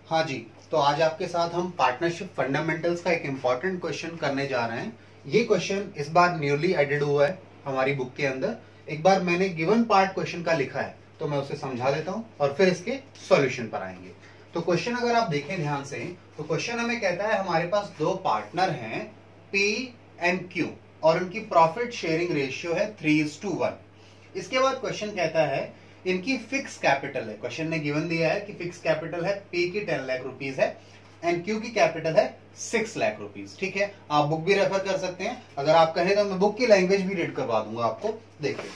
हाँ जी, तो आज आपके साथ हम पार्टनरशिप फंडामेंटल्स का एक इम्पॉर्टेंट क्वेश्चन करने जा रहे हैं। ये क्वेश्चन इस बार न्यूली एडेड हुआ है हमारी बुक के अंदर। एक बार मैंने गिवन पार्ट क्वेश्चन का लिखा है तो मैं उसे समझा देता हूँ और फिर इसके सॉल्यूशन पर आएंगे। तो क्वेश्चन अगर आप देखें ध्यान से तो क्वेश्चन हमें कहता है हमारे पास दो पार्टनर हैं P एंड Q और उनकी प्रॉफिट शेयरिंग रेशियो है 3:1। इसके बाद क्वेश्चन कहता है इनकी फिक्स कैपिटल है। क्वेश्चन ने गिवन दिया है कि फिक्स कैपिटल है P की 10 लाख रुपीस है एंड Q की कैपिटल है 6 लाख रुपीस। ठीक है, आप बुक भी रेफर कर सकते हैं, अगर आप कहें तो मैं बुक की लैंग्वेज भी रीड करवा दूंगा आपको। देखिए,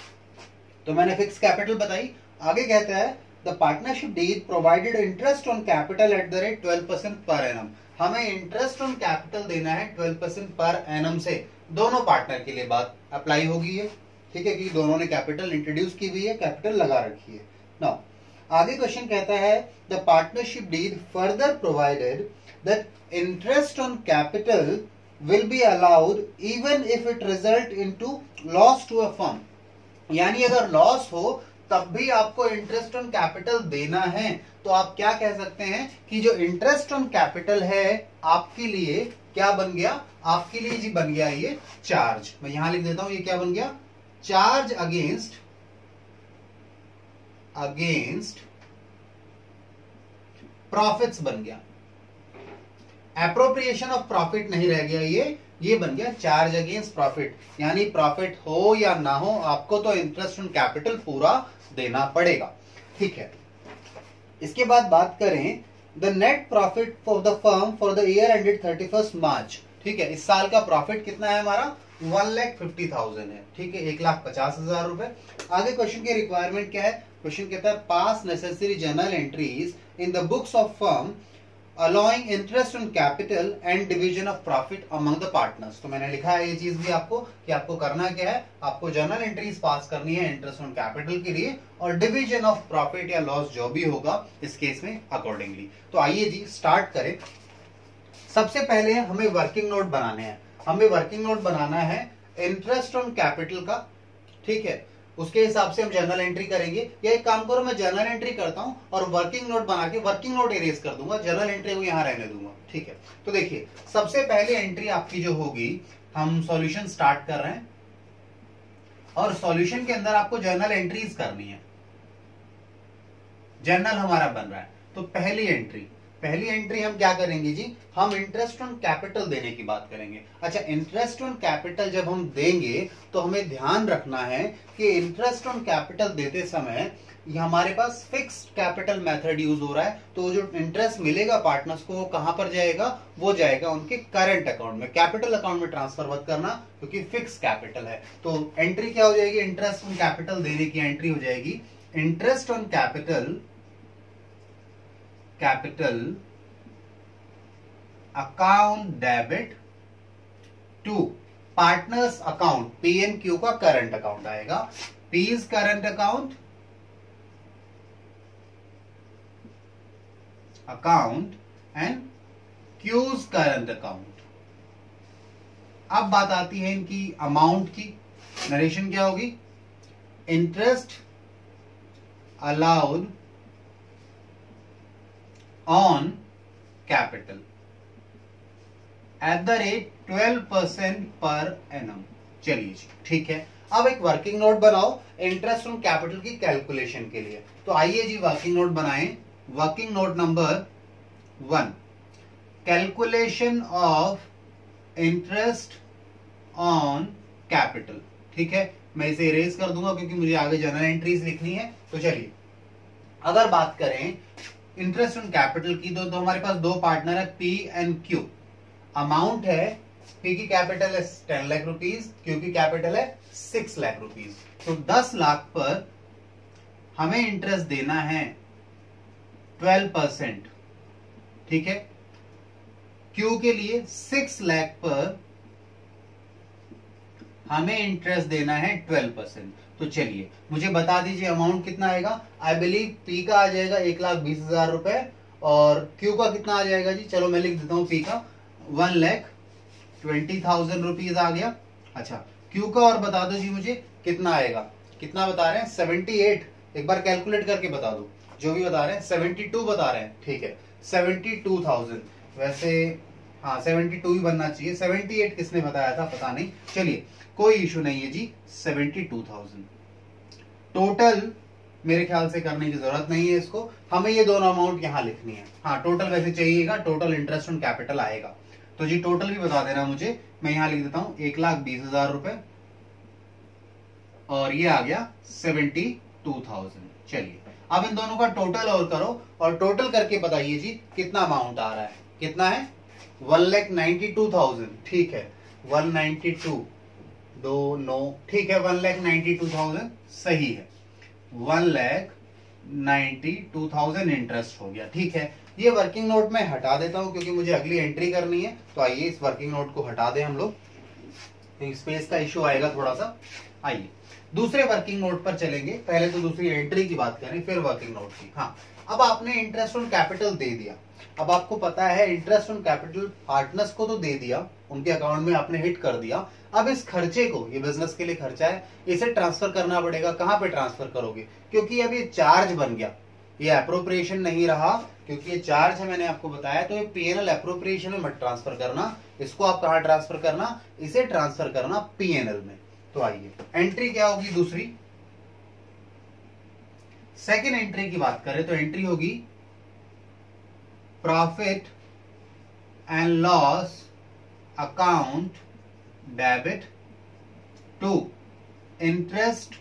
तो मैंने फिक्स कैपिटल बताई। आगे कहता है the partnership deed provided interest on capital at the rate 12% per annum. हमें इंटरेस्ट ऑन कैपिटल देना है 12% पर एनम से। दोनों पार्टनर के लिए बात अप्लाई होगी है, ठीक है, कि दोनों ने कैपिटल इंट्रोड्यूस की हुई है, कैपिटल लगा रखी है। नाउ आगे क्वेश्चन कहता है the partnership deed further provided that interest on capital will be allowed even if it result into loss to a firm. यानी अगर लॉस हो तब भी आपको इंटरेस्ट ऑन कैपिटल देना है। तो आप क्या कह सकते हैं कि जो इंटरेस्ट ऑन कैपिटल है आपके लिए क्या बन गया, आपके लिए जी बन गया ये चार्ज। मैं यहां लिख देता हूं, ये क्या बन गया, चार्ज अगेंस्ट प्रॉफिट्स बन गया। एप्रोप्रिएशन ऑफ प्रॉफिट नहीं रह गया, ये बन गया चार्ज अगेंस्ट प्रॉफिट। यानी प्रॉफिट हो या ना हो आपको तो इंटरेस्ट ऑन कैपिटल पूरा देना पड़ेगा। ठीक है, इसके बाद बात करें the net profit for the firm for the year ended 31 मार्च। ठीक है, इस साल का प्रॉफिट कितना है हमारा, 1,50,000 है। ठीक है, 1,50,000 रुपए। आगे क्वेश्चन की रिक्वायरमेंट क्या है, क्वेश्चन कहता है पास necessary journal entries in the books of firm allowing interest on capital and division of profit among the partners. तो मैंने लिखा है ये चीज भी आपको कि आपको करना क्या है, आपको जर्नल एंट्रीज पास करनी है इंटरेस्ट ऑन कैपिटल के लिए और डिवीजन ऑफ प्रॉफिट या लॉस जो भी होगा इस केस में अकॉर्डिंगली। तो आइए जी स्टार्ट करें। सबसे पहले हमें वर्किंग नोट बनाने हैं। हमें वर्किंग नोट बनाना है इंटरेस्ट ऑन कैपिटल का। ठीक है, उसके हिसाब से हम जर्नल एंट्री करेंगे। या एक काम करो, मैं जर्नल एंट्री करता हूं और वर्किंग नोट बना के वर्किंग नोट इरेज कर दूंगा, जर्नल एंट्री को यहां रहने दूंगा। ठीक है, तो देखिए सबसे पहले एंट्री आपकी जो होगी, हम सॉल्यूशन स्टार्ट कर रहे हैं और सॉल्यूशन के अंदर आपको जर्नल एंट्रीज करनी है। जर्नल हमारा बन रहा है, तो पहली एंट्री हम क्या करेंगे जी, हम इंटरेस्ट ऑन कैपिटल देने की बात करेंगे। अच्छा, इंटरेस्ट ऑन कैपिटल जब हम देंगे तो हमें ध्यान रखना है कि इंटरेस्ट ऑन कैपिटल देते समय हमारे पास फिक्स्ड कैपिटल मेथड यूज हो रहा है। तो जो इंटरेस्ट मिलेगा पार्टनर्स को वो कहां पर जाएगा, वो जाएगा उनके करंट अकाउंट में, कैपिटल अकाउंट में ट्रांसफर मत करना क्योंकि फिक्स कैपिटल है। तो एंट्री क्या हो जाएगी, इंटरेस्ट ऑन कैपिटल देने की एंट्री हो जाएगी interest on capital account debit to partners account. P and Q का करंट अकाउंट आएगा, P's current account and Q's current account. अब बात आती है इनकी अमाउंट की। नरेशन क्या होगी, interest allowed on capital at the rate 12% per annum. चलिए जी, ठीक है। अब एक वर्किंग नोट बनाओ इंटरेस्ट ऑन कैपिटल की कैलकुलेशन के लिए। तो आइए जी वर्किंग नोट बनाएं। Working note number 1, calculation of interest on capital. ठीक है, मैं इसे इरेज कर दूंगा क्योंकि मुझे आगे जर्नल एंट्रीज लिखनी है। तो चलिए, अगर बात करें इंटरेस्ट ऑन कैपिटल की तो हमारे पास दो पार्टनर है P एंड Q। अमाउंट है, P की कैपिटल है 10 लाख रुपीस, Q की कैपिटल है 6 लाख रुपीस। तो 10 लाख पर हमें इंटरेस्ट देना है 12%। ठीक है, Q के लिए 6 लाख पर हमें इंटरेस्ट देना है 12%। तो चलिए मुझे बता दीजिए अमाउंट कितना आएगा। आई बिलीव P का आ जाएगा 1,20,000 रुपए और Q का कितना आ जाएगा जी, चलो मैं लिख देता हूं P का 1,20,000 रुपीज आ गया। अच्छा, Q का और बता दो जी मुझे कितना आएगा, कितना बता रहे हैं 78। एक बार कैलकुलेट करके बता दो, जो भी बता रहे हैं 72 बता रहे हैं, ठीक है 72,000, वैसे हाँ 72 ही बनना चाहिए, 78 किसने बताया था पता नहीं, चलिए कोई इशू नहीं है जी, 72,000 टोटल मेरे ख्याल से करने की जरूरत नहीं है इसको, हमें ये दोनों अमाउंट यहां लिखनी है। हाँ टोटल वैसे चाहिएगा, टोटल इंटरेस्ट ऑन कैपिटल आएगा, तो जी टोटल भी बता देना मुझे, मैं यहां लिख देता हूं 1,20,000 रुपए और ये आ गया 72,000। चलिए अब इन दोनों का टोटल और करो और टोटल करके बताइए जी कितना अमाउंट आ रहा है, कितना है 1,92,000, ठीक है 192 दो नो, ठीक है 1,92,000 सही है, 1,92,000 इंटरेस्ट हो गया, ठीक है। ये वर्किंग नोट में हटा देता हूं क्योंकि मुझे अगली एंट्री करनी है, तो आइए इस वर्किंग नोट को हटा दें हम लोग, स्पेस का इश्यू आएगा थोड़ा सा। आइए दूसरे वर्किंग नोट पर चलेंगे, पहले तो दूसरी एंट्री की बात करें फिर वर्किंग नोट की। हाँ अब आपने इंटरेस्ट ऑन कैपिटल दे दिया, अब आपको पता है इंटरेस्ट ऑन कैपिटल पार्टनर्स को तो दे दिया, उनके अकाउंट में आपने हिट कर दिया, अब इस खर्चे को, ये बिजनेस के लिए खर्चा है, इसे ट्रांसफर करना पड़ेगा। कहां पे ट्रांसफर करोगे, क्योंकि अब ये चार्ज बन गया, ये एप्रोप्रिएशन नहीं रहा, क्योंकि ये चार्ज है मैंने आपको बताया, तो ये पीएनएल एप्रोप्रिएशन में मत ट्रांसफर करना, इसको आप कहां ट्रांसफर करना, इसे ट्रांसफर करना पीएनएल में। तो आइए एंट्री क्या होगी दूसरी, सेकेंड एंट्री की बात करें तो एंट्री होगी profit and loss account debit to interest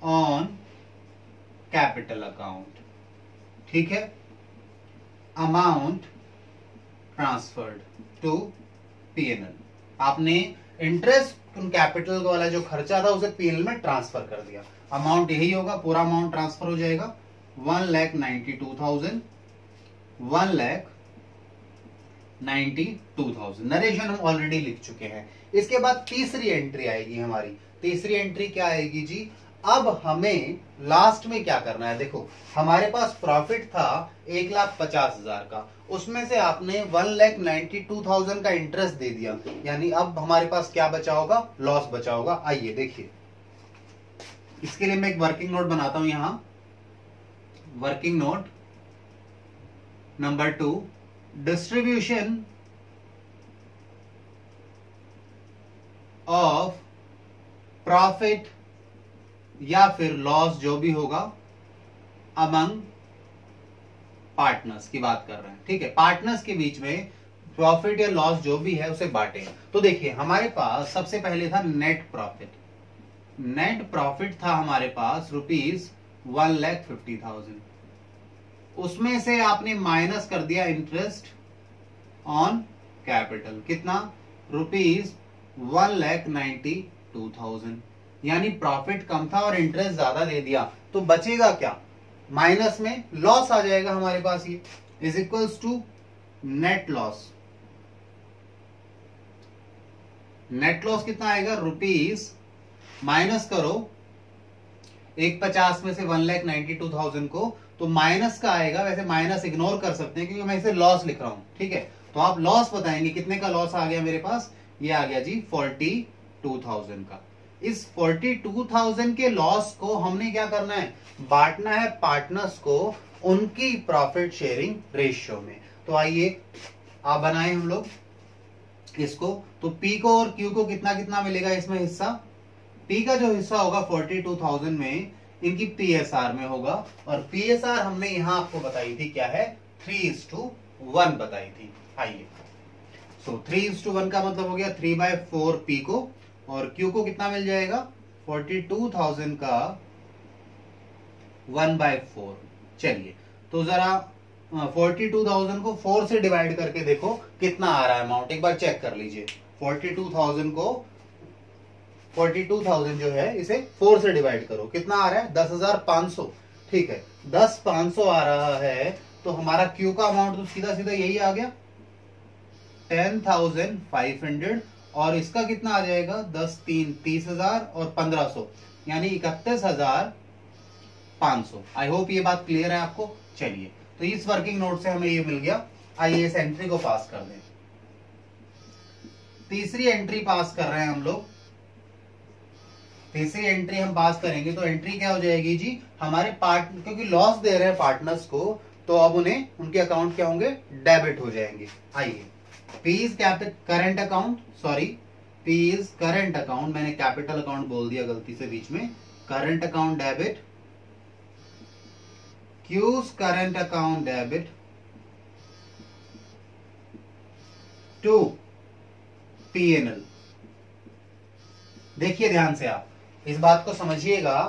on capital account, ठीक है, अमाउंट ट्रांसफर्ड टू पीएनएल। आपने इंटरेस्ट उन कैपिटल वाला जो खर्चा था उसे पीएनएल में ट्रांसफर कर दिया, अमाउंट यही होगा, पूरा अमाउंट ट्रांसफर हो जाएगा 1,92,000, 1,92,000। नरेशन हम ऑलरेडी लिख चुके हैं। इसके बाद तीसरी एंट्री आएगी हमारी, तीसरी एंट्री क्या आएगी जी, अब हमें लास्ट में क्या करना है, देखो हमारे पास प्रॉफिट था 1,50,000 का, उसमें से आपने 1,92,000 का इंटरेस्ट दे दिया, यानी अब हमारे पास क्या बचा होगा, लॉस बचा होगा। आइए देखिए, इसके लिए मैं एक वर्किंग नोट बनाता हूं यहां, working note number 2, distribution of profit या फिर लॉस जो भी होगा अमंग पार्टनर्स की बात कर रहे हैं, ठीक है, पार्टनर्स के बीच में प्रॉफिट या लॉस जो भी है उसे बांटे। तो देखिए हमारे पास सबसे पहले था नेट प्रॉफिट, नेट प्रॉफिट था हमारे पास ₹1,50,000, उसमें से आपने माइनस कर दिया इंटरेस्ट ऑन कैपिटल, कितना ₹1,92,000, यानी प्रॉफिट कम था और इंटरेस्ट ज्यादा दे दिया, तो बचेगा क्या, माइनस में लॉस आ जाएगा हमारे पास, ये is equals to net loss. Net loss कितना आएगा, रुपीज माइनस करो 150 में से 1,92,000 को, तो माइनस का आएगा, वैसे माइनस इग्नोर कर सकते हैं क्योंकि मैं इसे लॉस लिख रहा हूं, ठीक है, तो आप लॉस बताएंगे कितने का लॉस आ गया मेरे पास, ये आ गया जी 42,000 का। इस 42,000 के लॉस को हमने क्या करना है, बांटना है पार्टनर्स को उनकी प्रॉफिट शेयरिंग रेशियो में। तो आइए आप बनाए हम लोग इसको, तो पी को और क्यू को कितना कितना मिलेगा इसमें हिस्सा, पी का जो हिस्सा होगा 42,000 में इनकी पीएसआर में होगा, और पीएसआर हमने यहां आपको बताई थी क्या है, 3:1 बताई थी। आइए सो 3:1 का मतलब हो गया 3/4 पी को, और क्यू को कितना मिल जाएगा 42,000 का 1/4। चलिए तो जरा 42,000 को 4 से डिवाइड करके देखो कितना आ रहा है अमाउंट, एक बार चेक कर लीजिए। 42,000 जो है इसे 4 से डिवाइड करो, कितना आ रहा है 10,500, ठीक है 10,500 आ रहा है, तो हमारा क्यू का अमाउंट तो सीधा सीधा यही आ गया 10,500, और इसका कितना आ जाएगा 10×3 30,000 और 1,500 यानी 31,500। आई होप ये बात क्लियर है आपको। चलिए तो इस वर्किंग नोट से हमें ये मिल गया, आइए इस एंट्री को पास कर दें। तीसरी एंट्री पास कर रहे हैं हम लोग, तीसरी एंट्री हम पास करेंगे तो एंट्री क्या हो जाएगी जी, हमारे पार्ट, क्योंकि लॉस दे रहे हैं पार्टनर्स को, तो अब उन्हें उनके अकाउंट क्या होंगे, डेबिट हो जाएंगे। आइए, P is current account, sorry P is current account, मैंने कैपिटल अकाउंट बोल दिया गलती से बीच में, current account debit, Q's current account debit to PNL. देखिए ध्यान से, आप इस बात को समझिएगा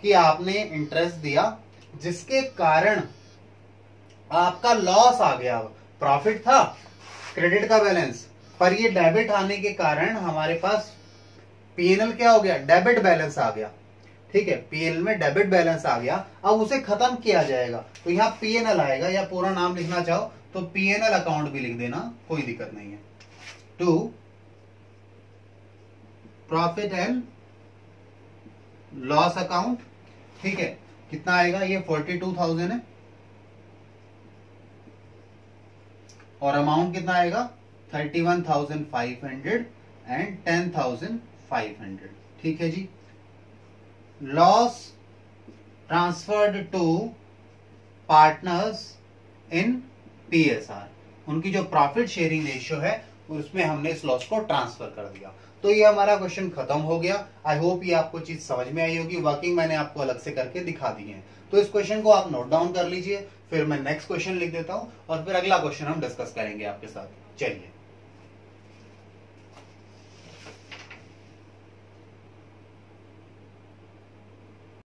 कि आपने इंटरेस्ट दिया जिसके कारण आपका लॉस आ गया, प्रॉफिट था क्रेडिट का बैलेंस, पर ये डेबिट आने के कारण हमारे पास पीएनएल क्या हो गया, डेबिट बैलेंस आ गया। ठीक है, पीएनएल में डेबिट बैलेंस आ गया, अब उसे खत्म किया जाएगा तो यहाँ पीएनएल आएगा, या पूरा नाम लिखना चाहो तो पीएनएल अकाउंट भी लिख देना, कोई दिक्कत नहीं है। To profit and loss account. ठीक है, कितना आएगा, ये 42,000 है, और अमाउंट कितना आएगा 31,500 एंड 10,500। ठीक है जी, loss transferred to partners in PSR, उनकी जो प्रॉफिट शेयरिंग रेशियो है उसमें हमने इस लॉस को ट्रांसफर कर दिया। तो ये हमारा क्वेश्चन खत्म हो गया। आई होप ये आपको चीज समझ में आई होगी, वर्किंग मैंने आपको अलग से करके दिखा दी है। तो इस क्वेश्चन को आप नोट डाउन कर लीजिए, फिर मैं नेक्स्ट क्वेश्चन लिख देता हूं और फिर अगला क्वेश्चन हम डिस्कस करेंगे आपके साथ। चलिए।